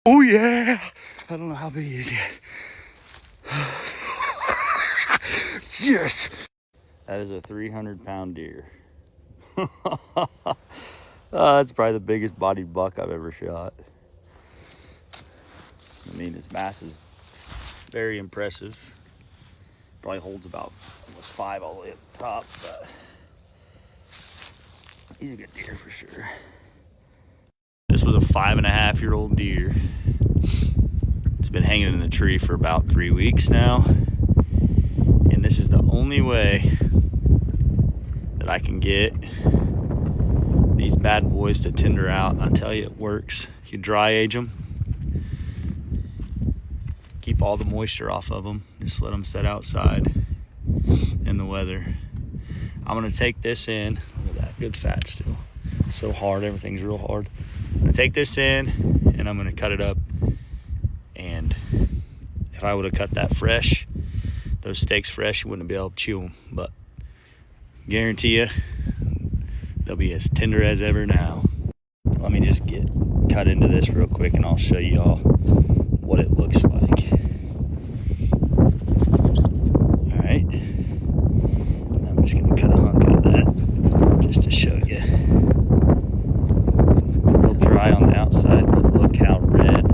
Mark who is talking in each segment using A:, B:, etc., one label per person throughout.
A: Oh yeah. I don't know how big he is yet. Yes. That is a 300-pound deer. That's probably the biggest bodied buck I've ever shot. I mean, his mass is very impressive. Probably holds about almost 5 all the way at the top, but he's a good deer for sure. This was a 5.5-year-old deer. It's been hanging in the tree for about 3 weeks now. And this is the only way that I can get these bad boys to tender out. And I tell you, it works. You dry age them. Keep all the moisture off of them. Just let them sit outside in the weather. I'm gonna take this in. Look at that, good fat still. So hard, everything's real hard. I'm gonna take this in and I'm gonna cut it up. And if I would have cut that fresh, those steaks fresh, you wouldn't be able to chew them. But guarantee you, they'll be as tender as ever now. Let me just get cut into this real quick and I'll show you all what it looks like. All right, I'm just gonna cut a hunk out of that just to show you. It's a little dry on the outside, but look how red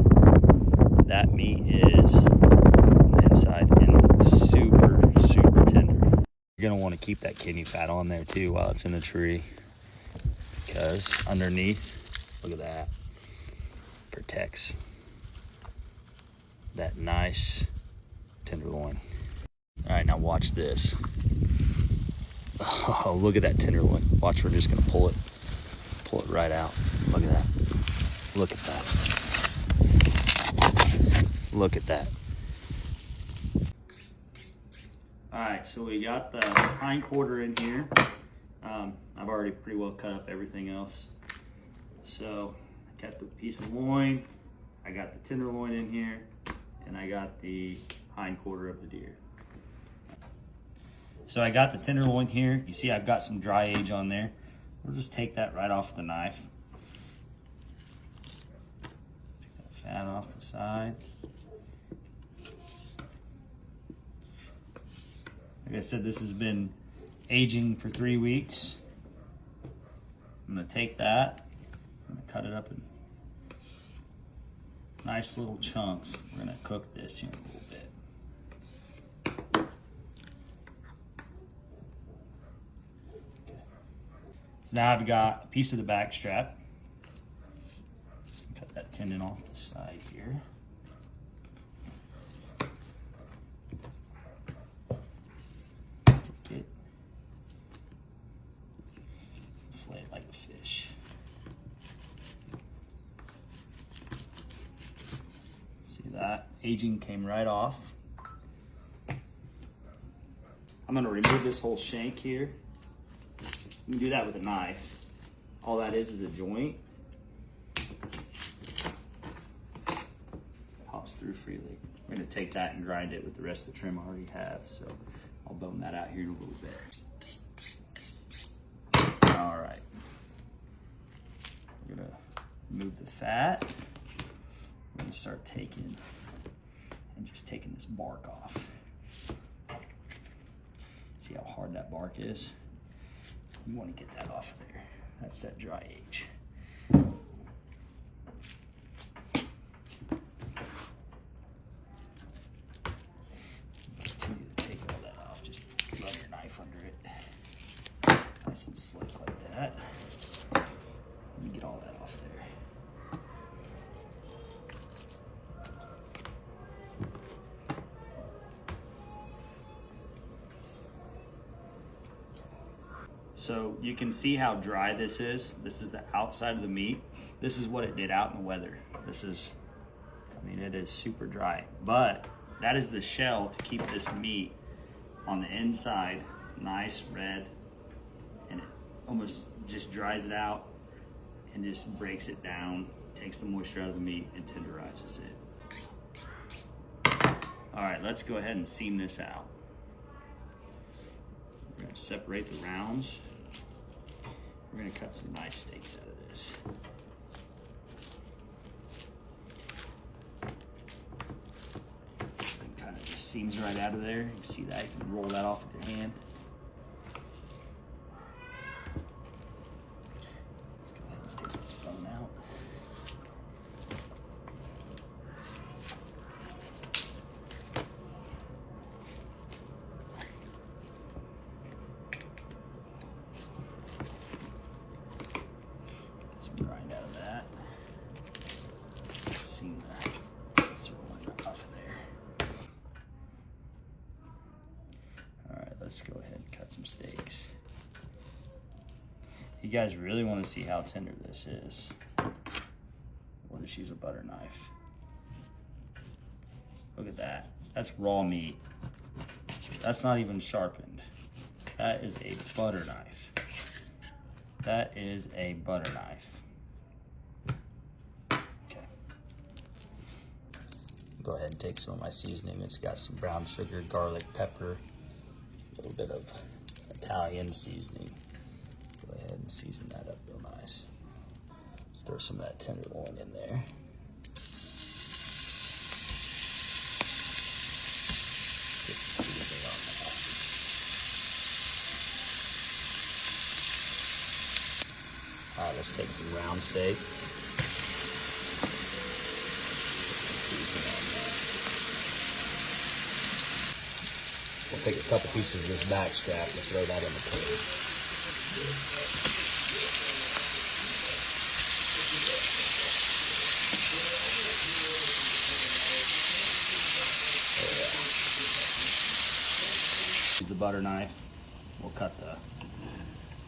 A: that meat is on the inside and super, super tender. You're gonna want to keep that kidney fat on there too while it's in the tree, because underneath, look at that, protects that nice tenderloin. All right, now watch this. Oh, look at that tenderloin. Watch, we're just gonna pull it right out. Look at that. Look at that. Look at that. All right, so we got the hind quarter in here. I've already pretty well cut up everything else. So I kept a piece of loin. I got the tenderloin in here, and I got the hind quarter of the deer. So I got the tenderloin here. You see I've got some dry age on there. We'll just take that right off the knife. Take that fat off the side. Like I said, this has been aging for 3 weeks. I'm gonna take that, I'm gonna cut it up in nice little chunks. We're gonna cook this here in a little bit. So now I've got a piece of the back strap. Cut that tendon off the side here. Take it, fillet it like a fish. See that? Aging came right off. I'm gonna remove this whole shank here. You can do that with a knife. All that is a joint. Pops through freely. We're gonna take that and grind it with the rest of the trim I already have. So I'll bone that out here in a little bit. All right. We're gonna remove the fat. We're gonna start taking this bark off. See how hard that bark is? You want to get that off of there. That's that dry age. Continue to take all that off. Just run your knife under it. Nice and slick like that. You get all that off there. So you can see how dry this is. This is the outside of the meat. This is what it did out in the weather. This is, I mean, it is super dry, but that is the shell to keep this meat on the inside, nice red, and it almost just dries it out and just breaks it down, takes the moisture out of the meat and tenderizes it. All right, let's go ahead and seam this out. We're gonna separate the rounds. We're gonna cut some nice steaks out of this. seams right out of there. You can see that. You can roll that off with your hand. Let's go ahead and take this phone out. Get some grind out of that. Seam that. It's rolling off there. All right, let's go ahead and cut some steaks. You guys really want to see how tender this is, we'll just use a butter knife. Look at that. That's raw meat. That's not even sharpened. That is a butter knife. That is a butter knife. Okay. Go ahead and take some of my seasoning. It's got some brown sugar, garlic, pepper, a little bit of Italian seasoning. Go ahead and season that up real nice. Let's throw some of that tenderloin in there. Get some seasoning on that. All right, let's take some round steak. Get some seasoning on that. We'll take a couple pieces of this back strap and throw that in the plate. Use the butter knife. We'll cut the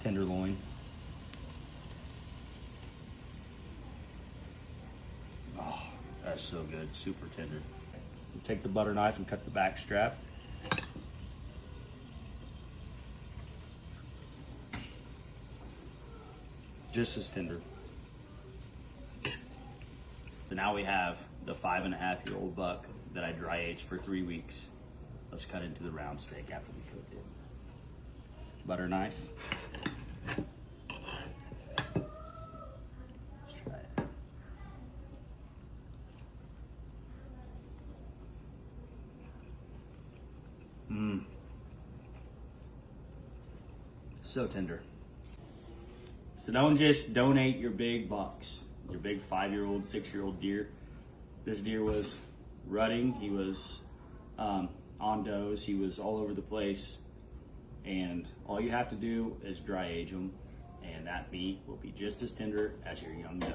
A: tenderloin. Oh, that's so good, super tender. We'll take the butter knife and cut the back strap. Just as tender. So now we have the 5.5-year-old buck that I dry aged for 3 weeks. Let's cut into the round steak after we cooked it. Butter knife. Let's try it. So tender. So don't just donate your big bucks, your big 5-year-old, 6-year-old deer. This deer was rutting. He was on does. He was all over the place. And all you have to do is dry age them, and that meat will be just as tender as your young doe.